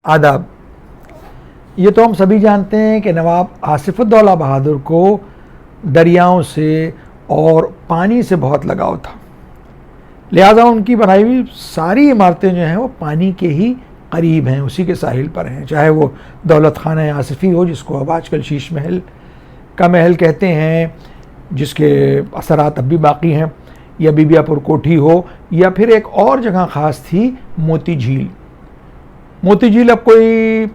आदाब। ये तो हम सभी जानते हैं कि नवाब आसिफुद्दौला बहादुर को दरियाओं से और पानी से बहुत लगाव था, लिहाजा उनकी बनाई हुई सारी इमारतें जो हैं वो पानी के ही करीब हैं, उसी के साहिल पर हैं। चाहे वो दौलत खाना आसिफी हो, जिसको अब आजकल शीश महल का महल कहते हैं, जिसके असरात अब भी बाकी हैं, या बीबियापुर कोठी हो, या फिर एक और जगह ख़ास थी मोती झील। मोती झील अब कोई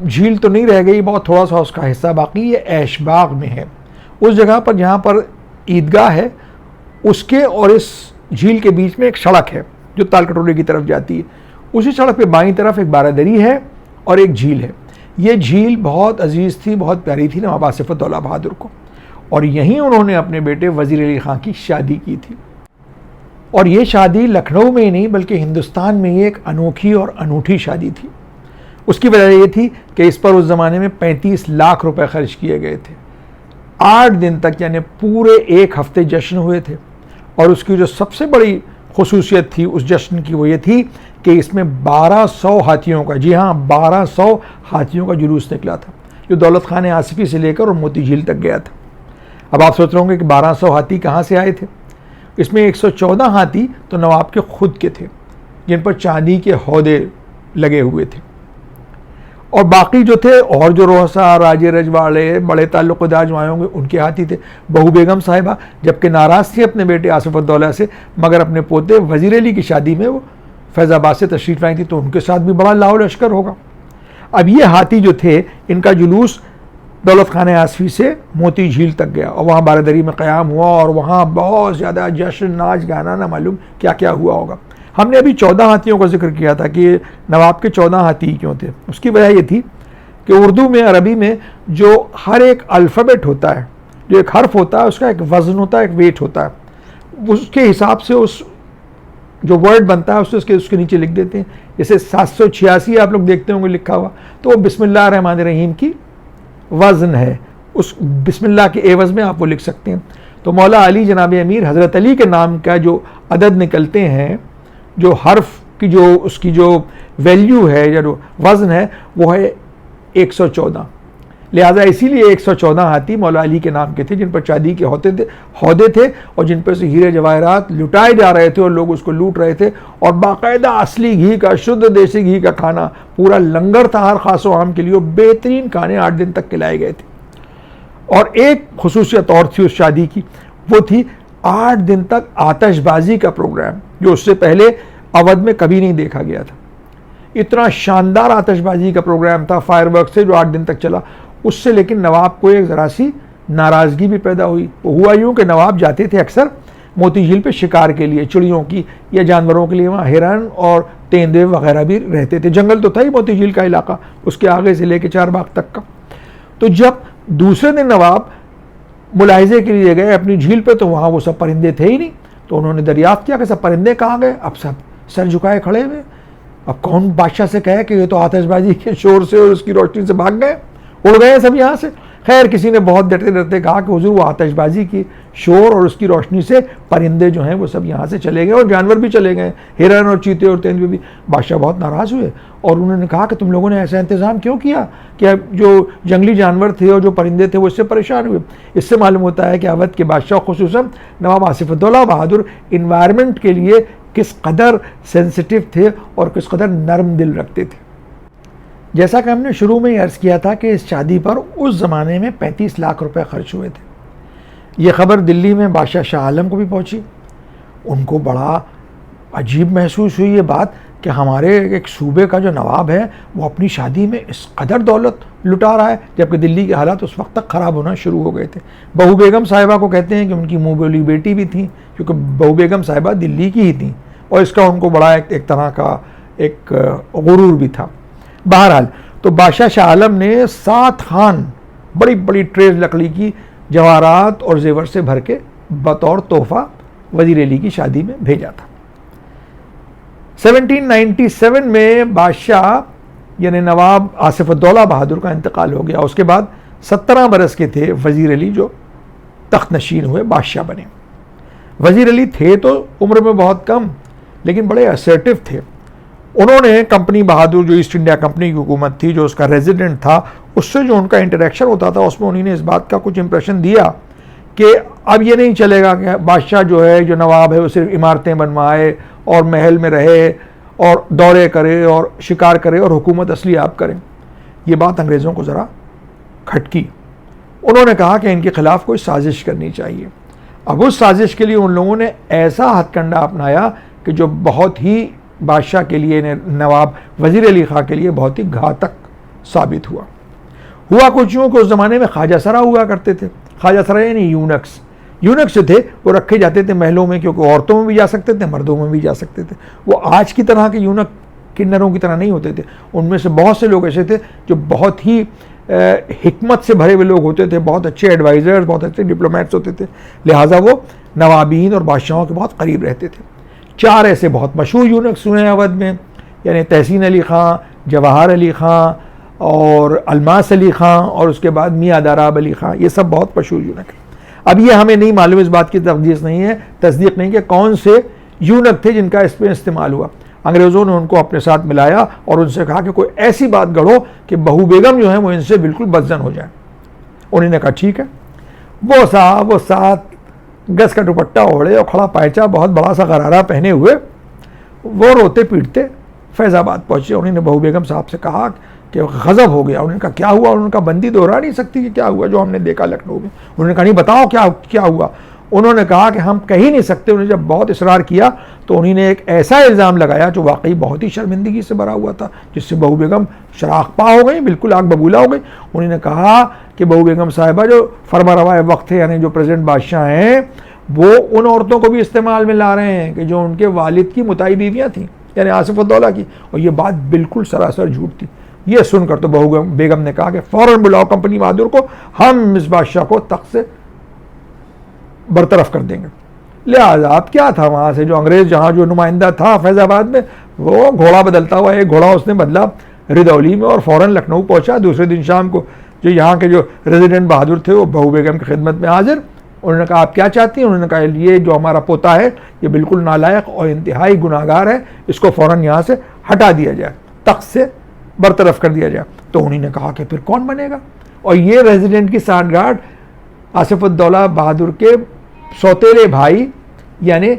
झील तो नहीं रह गई, बहुत थोड़ा सा उसका हिस्सा बाकी, ये ऐशबाग में है। उस जगह पर जहाँ पर ईदगाह है, उसके और इस झील के बीच में एक सड़क है जो ताल कटोरे की तरफ जाती है। उसी सड़क पे बाईं तरफ एक बारादरी है और एक झील है। ये झील बहुत अजीज़ थी, बहुत प्यारी थी नवाब आसिफुद्दौला बहादुर को, और यहीं उन्होंने अपने बेटे वज़ीर अली ख़ां की शादी की थी। और ये शादी लखनऊ में ही नहीं बल्कि हिंदुस्तान में ही एक अनोखी और अनूठी शादी थी। उसकी वजह ये थी कि इस पर उस ज़माने में 35 लाख रुपए खर्च किए गए थे। 8 दिन तक यानी पूरे एक हफ्ते जश्न हुए थे, और उसकी जो सबसे बड़ी खुसूसियत थी उस जश्न की वो ये थी कि इसमें 1200 हाथियों का, जी हाँ 1200 हाथियों का जुलूस निकला था, जो दौलत खान आसिफी से लेकर और मोती झील तक गया था। अब आप सोच रहे होंगे कि 1200 हाथी कहाँ से आए थे। इसमें 114 हाथी तो नवाब के खुद के थे, जिन पर चांदी के हौदे लगे हुए थे, और बाकी जो थे और जो रोहसा, राजे रजवाड़े, बड़े ताल्लुक़दार जो आए होंगे उनके हाथी थे। बहू बेगम साहिबा जबकि नाराज़ थी अपने बेटे आसिफुद्दौला से, मगर अपने पोते वज़ीर अली की शादी में वो फैज़ाबाद से तशरीफ़ लाई थी, तो उनके साथ भी बड़ा लाओ लश्कर होगा। अब ये हाथी जो थे, इनका जुलूस दौलत खान आसिफी से मोती झील तक गया, और वहाँ बारादरी में क़याम हुआ, और वहाँ बहुत ज़्यादा जश्न, नाच गाना, ना मालूम क्या क्या हुआ होगा। हमने अभी 14 हाथियों का जिक्र किया था कि नवाब के 14 हाथी क्यों थे। उसकी वजह ये थी कि उर्दू में, अरबी में जो हर एक अल्फ़ाबेट होता है, जो एक हर्फ होता है, उसका एक वज़न होता है, एक वेट होता है, उसके हिसाब से उस जो वर्ड बनता है उसके नीचे लिख देते हैं। जैसे 786 आप लोग देखते होंगे लिखा हुआ, तो वो बिस्मिल्लाह रहमान रहीम की वज़न है, उस बिस्मिल्लाह के एवज़ में आप वो लिख सकते हैं। तो मौला अली जनाब अमीर हज़रत अली के नाम का जो अदद निकलते हैं, जो हर्फ की जो उसकी जो वैल्यू है या जो वज़न है, वो है 114। लिहाजा इसीलिए 114 हाथी मौला अली के नाम के थे, जिन पर चांदी के हौदे थे और जिन पर से हीरे जवाहरात लुटाए जा रहे थे और लोग उसको लूट रहे थे, और बाकायदा असली घी का, शुद्ध देसी घी का खाना, पूरा लंगर था हर खास व आम के लिए, बेहतरीन खाने 8 दिन तक खिलाए गए थे। और एक खुसूसियत और थी उस शादी की, वो थी 8 दिन तक आतिशबाजी का प्रोग्राम, जो उससे पहले अवध में कभी नहीं देखा गया था। इतना शानदार आतिशबाजी का प्रोग्राम था, फायरवर्क से, जो 8 दिन तक चला। उससे लेकिन नवाब को एक ज़रा सी नाराज़गी भी पैदा हुई। वो हुआ यूँ कि नवाब जाते थे अक्सर मोती झील पे शिकार के लिए, चिड़ियों की या जानवरों के लिए। वहाँ हिरन और तेंदुए वगैरह भी रहते थे, जंगल तो था ही मोती झील का इलाका, उसके आगे से लेके चारबाग तक का। तो जब दूसरे दिन नवाब मुलाहिजे के लिए गए अपनी झील पे, तो वहाँ वो सब परिंदे थे ही नहीं। तो उन्होंने दरियाफ्त किया कि सब परिंदे कहाँ गए। अब सब सर झुकाए खड़े हुए। अब कौन बादशाह से कहे कि ये तो आतिशबाजी के शोर से और उसकी रोशनी से भाग गए, उड़ गए सब यहाँ से। खैर किसी ने बहुत डरते डरते कहा कि हुजूर, वो आतिशबाजी की शोर और उसकी रोशनी से परिंदे जो हैं वो सब यहाँ से चले गए, और जानवर भी चले गए, हिरन और चीते और तेंदुए भी। बादशाह बहुत नाराज़ हुए और उन्होंने कहा कि तुम लोगों ने ऐसा इंतज़ाम क्यों किया कि जो जंगली जानवर थे और जो परिंदे थे वो इससे परेशान हुए। इससे मालूम होता है कि अवध के बादशाह खुसूसन नवाब आसिफुद्दौला बहादुर इन्वायरमेंट के लिए किस कदर सेंसिटिव थे और किस कदर नरम दिल रखते थे। जैसा कि हमने शुरू में ही अर्ज़ किया था कि इस शादी पर उस ज़माने में 35 लाख रुपए खर्च हुए थे। ये ख़बर दिल्ली में बादशाह शाह आलम को भी पहुंची। उनको बड़ा अजीब महसूस हुई ये बात कि हमारे एक सूबे का जो नवाब है वो अपनी शादी में इस कदर दौलत लुटा रहा है, जबकि दिल्ली के हालात उस वक्त तक ख़राब होना शुरू हो गए थे। बहू बेगम साहिबा को कहते हैं कि उनकी मुँह बोली बेटी भी थी, क्योंकि बहू बेगम साहिबा दिल्ली की ही थी, और इसका उनको बड़ा एक तरह का एक गुरूर भी था। बहरहाल, तो बादशाह शाह आलम ने 7 खान बड़ी बड़ी ट्रेज लकड़ी की जवाहरात और जेवर से भर के बतौर तोहफा वज़ीर अली की शादी में भेजा था। 1797 में बादशाह यानी नवाब आसिफुद्दौला बहादुर का इंतकाल हो गया। उसके बाद 17 बरस के थे वज़ीर अली, जो तख्त नशीन हुए, बादशाह बने। वज़ीर अली थे तो उम्र में बहुत कम, लेकिन बड़े असर्टिव थे। उन्होंने कंपनी बहादुर, जो ईस्ट इंडिया कंपनी की हुकूमत थी, जो उसका रेजिडेंट था, उससे जो उनका इंटरेक्शन होता था उसमें उन्होंने इस बात का कुछ इंप्रेशन दिया कि अब ये नहीं चलेगा कि बादशाह जो है, जो नवाब है, वो सिर्फ इमारतें बनवाए और महल में रहे और दौरे करे और शिकार करे और हुकूमत असली आप करें। ये बात अंग्रेज़ों को ज़रा खटकी। उन्होंने कहा कि इनके खिलाफ कोई साजिश करनी चाहिए। अब उस साजिश के लिए उन लोगों ने ऐसा हथकंडा अपनाया कि जो बहुत ही बादशाह के लिए, नवाब वज़ीर अली खां के लिए बहुत ही घातक साबित हुआ कुछ यूँ कि उस ज़माने में ख्वाजा सरा हुआ करते थे। ख्वाजा सरा यानी यूनक्स जो थे वो रखे जाते थे महलों में, क्योंकि औरतों में भी जा सकते थे, मर्दों में भी जा सकते थे। वो आज की तरह के यूनक किन्नरों की तरह नहीं होते थे। उनमें से बहुत से लोग ऐसे थे जो बहुत ही हिकमत से भरे हुए लोग होते थे, बहुत अच्छे एडवाइज़र्स, बहुत अच्छे डिप्लोमेट्स होते थे। लिहाजा वो नवाबीन और बादशाहों के बहुत करीब रहते थे। 4 ऐसे बहुत मशहूर यूनक्स हुए हैं अवध में, यानी तहसीन अली ख़ां, जवाहर अली ख़ां और अलमास अली ख़ां और उसके बाद मियाँ दाराब अली ख़ां। ये सब बहुत मशहूर यूनक हैं। अब ये हमें नहीं मालूम, इस बात की तस्दीक नहीं कि कौन से यूनक थे जिनका इस पर इस्तेमाल हुआ। अंग्रेज़ों ने उनको अपने साथ मिलाया और उनसे कहा कि कोई ऐसी बात गढ़ो कि बहू बेगम जो है वो इनसे बिल्कुल बदजन हो जाए। उन्होंने कहा ठीक है। वो 7 गज का दुपट्टा ओढ़े और खड़ा पायचा, बहुत बड़ा सा गरारा पहने हुए, वो रोते पीटते फैज़ाबाद पहुँचे। उन्होंने बहू बेगम साहब से कहा कि गज़ब हो गया। उन्होंने कहा क्या हुआ? उन्होंने कहा बंदी दोहरा नहीं सकती कि क्या हुआ जो हमने देखा लखनऊ में। उन्होंने कहा नहीं, बताओ क्या हुआ। उन्होंने कहा कि हम कह ही नहीं सकते। उन्होंने जब बहुत इसरार किया तो उन्होंने एक ऐसा इल्ज़ाम लगाया जो वाकई बहुत ही शर्मिंदगी से भरा हुआ था, जिससे बहू बेगम शराखपा हो गई, बिल्कुल आग बबूला हो गई। उन्होंने कहा कि बहू बेगम साहिबा जो फरमारवा वक्त है, यानी जो प्रेसिडेंट बादशाह हैं, वो उन औरतों को भी इस्तेमाल में ला रहे हैं कि जो उनके वालिद की मुताई बीवियाँ थीं, यानी आसिफुद्दौला की। और ये बात बिल्कुल सरासर झूठ थी। ये सुनकर तो बहू बेगम ने कहा कि फ़ौरन बुलाओ कंपनी बहादुर को, हम इस बादशाह को तख्त से बरतरफ कर देंगे। लिहाजा अब क्या था, वहाँ से जो अंग्रेज़ जहाँ जो नुमाइंदा था फैज़ाबाद में, वो घोड़ा बदलता हुआ एक घोड़ा उसने बदला रिदौली में और फ़ौरन लखनऊ पहुँचा। दूसरे दिन शाम को जो यहाँ के जो रेजिडेंट बहादुर थे वो बहू बेगम की खिदमत में हाजिर। उन्होंने कहा आप क्या चाहती हैं? उन्होंने कहा ये जो हमारा पोता है ये बिल्कुल नालायक और इंतहाई गुनाहगार है, इसको फ़ौरन यहाँ से हटा दिया जाए, तख्त से बरतरफ कर दिया जाए। तो उन्होंने कहा कि फिर कौन बनेगा? और ये रेजिडेंट की सांठगांठ आसिफुद्दौला बहादुर के सौतेले भाई यानी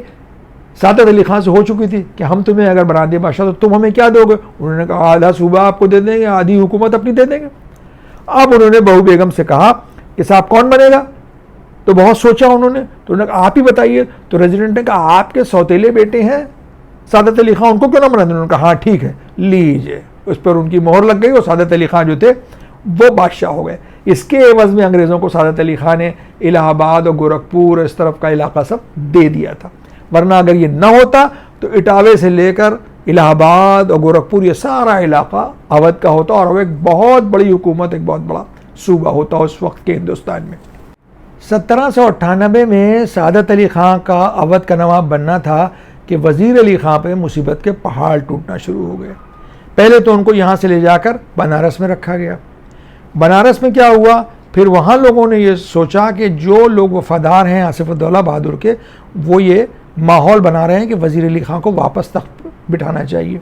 सादत अली खां से हो चुकी थी कि हम तुम्हें अगर बना दिए बादशाह तो तुम हमें क्या दोगे? उन्होंने कहा आधा सूबा आपको दे देंगे, आधी हुकूमत अपनी दे देंगे। अब उन्होंने बहू बेगम से कहा कि साहब कौन बनेगा? तो बहुत सोचा उन्होंने, तो उन्होंने कहा आप ही बताइए। तो रेजिडेंट ने कहा आपके सौतेले बेटे हैं सादत अली खां, उनको क्यों ना बना दें? उन्होंने कहा हाँ ठीक है, लीजिए। उस पर उनकी मोहर लग गई और सादत अली खां जो थे वो बादशाह हो गए। इसके एवज में अंग्रेज़ों को सादत अली खां ने इलाहाबाद और गोरखपुर इस तरफ का इलाका सब दे दिया था, वरना अगर ये ना होता तो इटावे से लेकर इलाहाबाद और गोरखपुर ये सारा इलाका अवध का होता और एक बहुत बड़ी हुकूमत, एक बहुत बड़ा सूबा होता उस वक्त के हिंदुस्तान में। 1798 में सादत अली खां का अवध का नवाब बनना था कि वज़ीर अली खां पे मुसीबत के पहाड़ टूटना शुरू हो गए। पहले तो उनको यहाँ से ले जाकर बनारस में रखा गया। बनारस में क्या हुआ, फिर वहाँ लोगों ने ये सोचा कि जो लोग वफादार हैं आसिफुद्दौला बहादुर के, वो ये माहौल बना रहे हैं कि वज़ीर अली खां को वापस तख्त बिठाना चाहिए।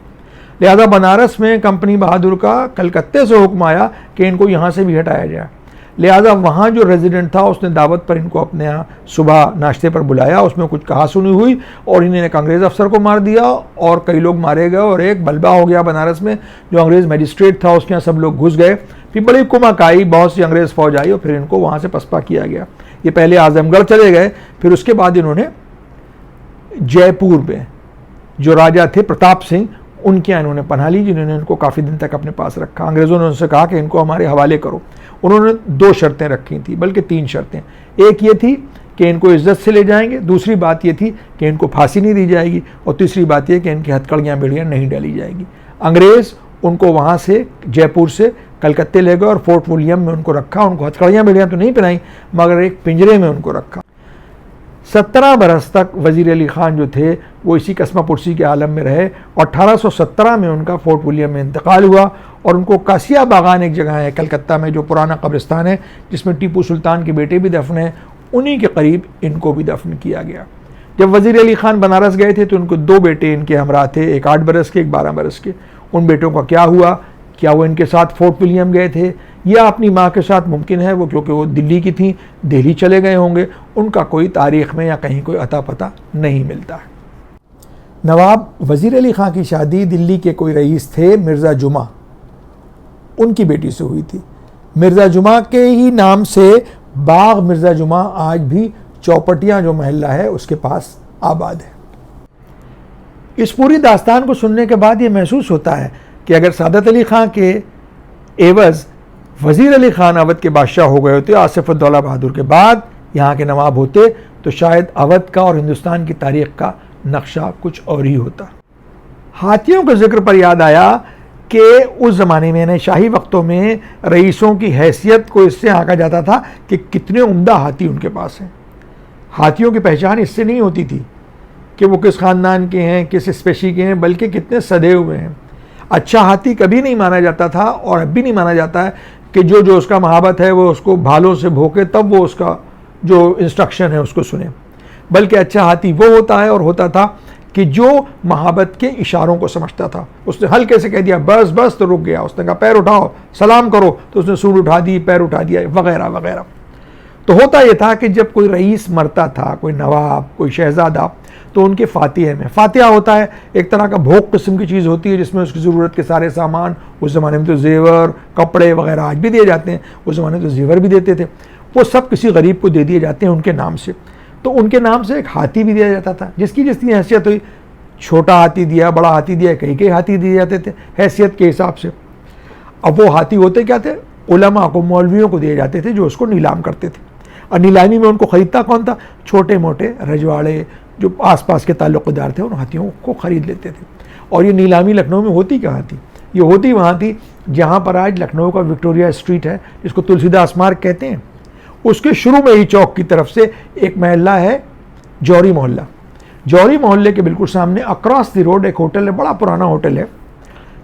लिहाजा बनारस में कंपनी बहादुर का कलकत्ते से हुक्म आया कि इनको यहाँ से भी हटाया जाए। लिहाजा वहाँ जो रेजिडेंट था उसने दावत पर इनको अपने यहाँ सुबह नाश्ते पर बुलाया। उसमें कुछ कहा सुनी हुई और इन्होंने एक अंग्रेज़ अफसर को मार दिया और कई लोग मारे गए और एक बलबा हो गया बनारस में। जो अंग्रेज़ मजिस्ट्रेट था उसके यहाँ सब लोग घुस गए। फिर बड़ी कुमक आई, बहुत सी अंग्रेज़ फौज आई और फिर इनको वहाँ से पसपा किया गया। ये पहले आजमगढ़ चले गए, फिर उसके बाद इन्होंने जयपुर में जो राजा थे प्रताप सिंह, उनके यहाँ इन्होंने पनाह ली, जिन्होंने इनको काफ़ी दिन तक अपने पास रखा। अंग्रेज़ों ने उनसे कहा कि इनको हमारे हवाले करो। उन्होंने 2 शर्तें रखी थी, बल्कि 3 शर्तें। एक ये थी कि इनको इज्जत से ले जाएंगे, दूसरी बात ये थी कि इनको फांसी नहीं दी जाएगी और तीसरी बात यह कि इनकी हथकड़ियाँ बेड़ियाँ नहीं डाली जाएगी। अंग्रेज़ उनको वहाँ से जयपुर से कलकत्ते ले गए और फोर्ट विलियम में उनको रखा। उनको हथकड़ियाँ बेड़ियाँ तो नहीं पहनाई, मगर एक पिंजरे में उनको रखा। 17 बरस तक वज़ीर अली खान जो थे वो इसी कस्मा पुरसी के आलम में रहे और 1817 में उनका फोर्ट विलियम में इंतकाल हुआ और उनको कासिया बागान एक जगह है कलकत्ता में, जो पुराना कब्रिस्तान है जिसमें टीपू सुल्तान के बेटे भी दफन हैं, उन्हीं के करीब इनको भी दफन किया गया। जब वज़ीर अली ख़ान बनारस गए थे तो उनको 2 बेटे इनके हमरा थे, एक 8 बरस के, एक 12 बरस के। उन बेटों का क्या हुआ? क्या वो इनके साथ फोर्ट विलियम गए थे या अपनी माँ के साथ? मुमकिन है वो, क्योंकि वो दिल्ली की थी, दिल्ली चले गए होंगे। उनका कोई तारीख़ में या कहीं कोई अता पता नहीं मिलता है। नवाब वज़ीर अली ख़ान की शादी दिल्ली के कोई रईस थे मिर्ज़ा जुमा, उनकी बेटी से हुई थी। मिर्ज़ा जुमा के ही नाम से बाग मिर्ज़ा जुमा आज भी चौपटिया जो महल्ला है उसके पास आबाद है। इस पूरी दास्तान को सुनने के बाद ये महसूस होता है कि अगर सादत अली ख़ान के एवज़ वज़ीर अली ख़ान अवध के बादशाह हो गए होते, आसिफ़ुद्दौला बहादुर के बाद यहाँ के नवाब होते, तो शायद अवध का और हिंदुस्तान की तारीख़ का नक्शा कुछ और ही होता। हाथियों के ज़िक्र पर याद आया कि उस ज़माने में, यानी शाही वक्तों में, रईसों की हैसियत को इससे आंका जाता था कि कितने उम्दा हाथी उनके पास हैं। हाथियों की पहचान इससे नहीं होती थी कि वो किस ख़ानदान के हैं, किस स्पेशी के हैं, बल्कि कितने सदे हुए हैं। अच्छा हाथी कभी नहीं माना जाता था और अब भी नहीं माना जाता है कि जो उसका महाबत है वो उसको भालों से भोंके तब वो उसका जो इंस्ट्रक्शन है उसको सुने, बल्कि अच्छा हाथी वो होता है और होता था कि जो महाबत के इशारों को समझता था। उसने हल्के से कह दिया बस बस तो रुक गया, उसने कहा पैर उठाओ सलाम करो तो उसने सूंड उठा दी, पैर उठा दिया, वगैरह वगैरह। तो होता यह था कि जब कोई रईस मरता था, कोई नवाब, कोई शहजादा, तो उनके फातिहा में, फातिहा होता है एक तरह का भोग किस्म की चीज़ होती है जिसमें उसकी ज़रूरत के सारे सामान, उस ज़माने में तो जेवर, कपड़े वगैरह आज भी दिए जाते हैं, उस ज़माने में तो जेवर भी देते थे, वो सब किसी गरीब को दे दिए जाते हैं उनके नाम से। तो उनके नाम से एक हाथी भी दिया जाता था, जिसकी जिसकी हैसियत हुई, छोटा हाथी दिया, बड़ा हाथी दिया, कई हाथी दिए जाते थे हैसियत के हिसाब से। अब वो हाथी होते क्या थे? उलमा को, मौलवियों को दिए जाते थे जो उसको नीलाम करते थे। और नीलामी में उनको ख़रीदता कौन था? छोटे मोटे रजवाड़े जो आसपास के ताल्लुक़दार थे, उन हाथियों को ख़रीद लेते थे। और ये नीलामी लखनऊ में होती कहाँ थी? ये होती वहाँ थी जहाँ पर आज लखनऊ का विक्टोरिया स्ट्रीट है, जिसको तुलसीदास मार्ग कहते हैं। उसके शुरू में ही चौक की तरफ से एक महल्ला है जौहरी मोहल्ला। जौहरी मोहल्ले के बिल्कुल सामने अक्रॉस द रोड एक होटल है, बड़ा पुराना होटल है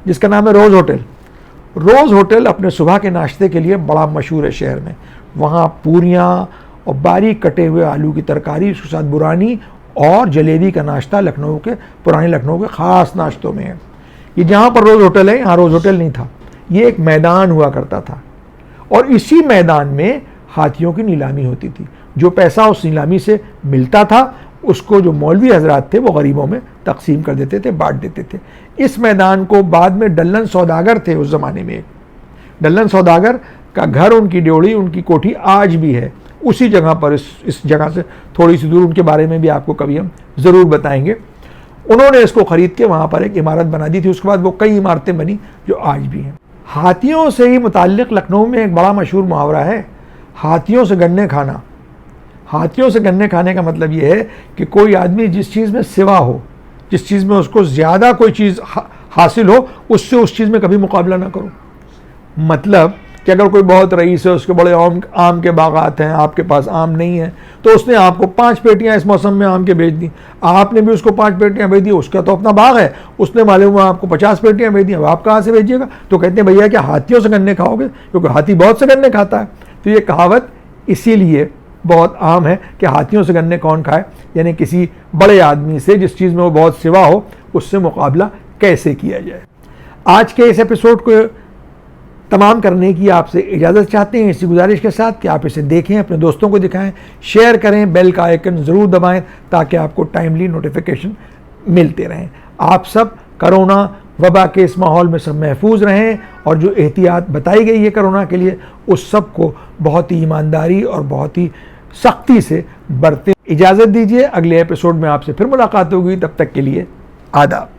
जिसका नाम है रोज़ होटल। रोज़ होटल अपने सुबह के नाश्ते के लिए बड़ा मशहूर है शहर में। वहाँ पूरियाँ और बारीक कटे हुए आलू की तरकारी, उसके साथ बुरानी और जलेबी का नाश्ता लखनऊ के, पुराने लखनऊ के ख़ास नाश्तों में है। ये जहाँ पर रोज़ होटल है, यहाँ रोज़ होटल नहीं था, ये एक मैदान हुआ करता था और इसी मैदान में हाथियों की नीलामी होती थी। जो पैसा उस नीलामी से मिलता था उसको जो मौलवी हजरात थे वो गरीबों में तकसीम कर देते थे, बांट देते थे। इस मैदान को बाद में डल्लन सौदागर थे उस ज़माने में, डल्लन सौदागर का घर, उनकी ड्योढ़ी, उनकी कोठी आज भी है उसी जगह पर। इस जगह से थोड़ी सी दूर, उनके बारे में भी आपको कभी हम ज़रूर बताएंगे। उन्होंने इसको ख़रीद के वहाँ पर एक इमारत बना दी थी। उसके बाद वो कई इमारतें बनी जो आज भी हैं। हाथियों से ही मुताल्लिक़ लखनऊ में एक बड़ा मशहूर मुहावरा है, हाथियों से गन्ने खाना। हाथियों से गन्ने खाने का मतलब ये है कि कोई आदमी जिस चीज़ में सिवा हो, जिस चीज़ में उसको ज़्यादा कोई चीज़ हासिल हो, उससे उस चीज़ में कभी मुकाबला ना करो। मतलब कि अगर कोई बहुत रईस है, उसके बड़े आम के बागात हैं, आपके पास आम नहीं है, तो उसने आपको 5 पेटियां इस मौसम में आम के बेच दी, आपने भी उसको 5 पेटियां बेच दी, उसका तो अपना बाग है, उसने मालूम हुआ आपको 50 पेटियां बेच दी, अब आप कहाँ से बेचिएगा? तो कहते हैं भैया क्या हाथियों से गन्ने खाओगे? क्योंकि हाथी बहुत से गन्ने खाता है। तो ये कहावत इसीलिए बहुत आम है कि हाथियों से गन्ने कौन खाए, यानी किसी बड़े आदमी से जिस चीज़ में वो बहुत सिवा हो, उससे मुकाबला कैसे किया जाए। आज के इस एपिसोड को तमाम करने की आपसे इजाज़त चाहते हैं, इसी गुजारिश के साथ कि आप इसे देखें, अपने दोस्तों को दिखाएं, शेयर करें, बेल का आइकन ज़रूर दबाएं ताकि आपको टाइमली नोटिफिकेशन मिलते रहें। आप सब कोरोना वबा के इस माहौल में सब महफूज रहें और जो एहतियात बताई गई है कोरोना के लिए, उस सब को बहुत ही ईमानदारी और बहुत ही सख्ती से बरतें। इजाज़त दीजिए, अगले एपिसोड में आपसे फिर मुलाकात होगी, तब तक के लिए आदाब।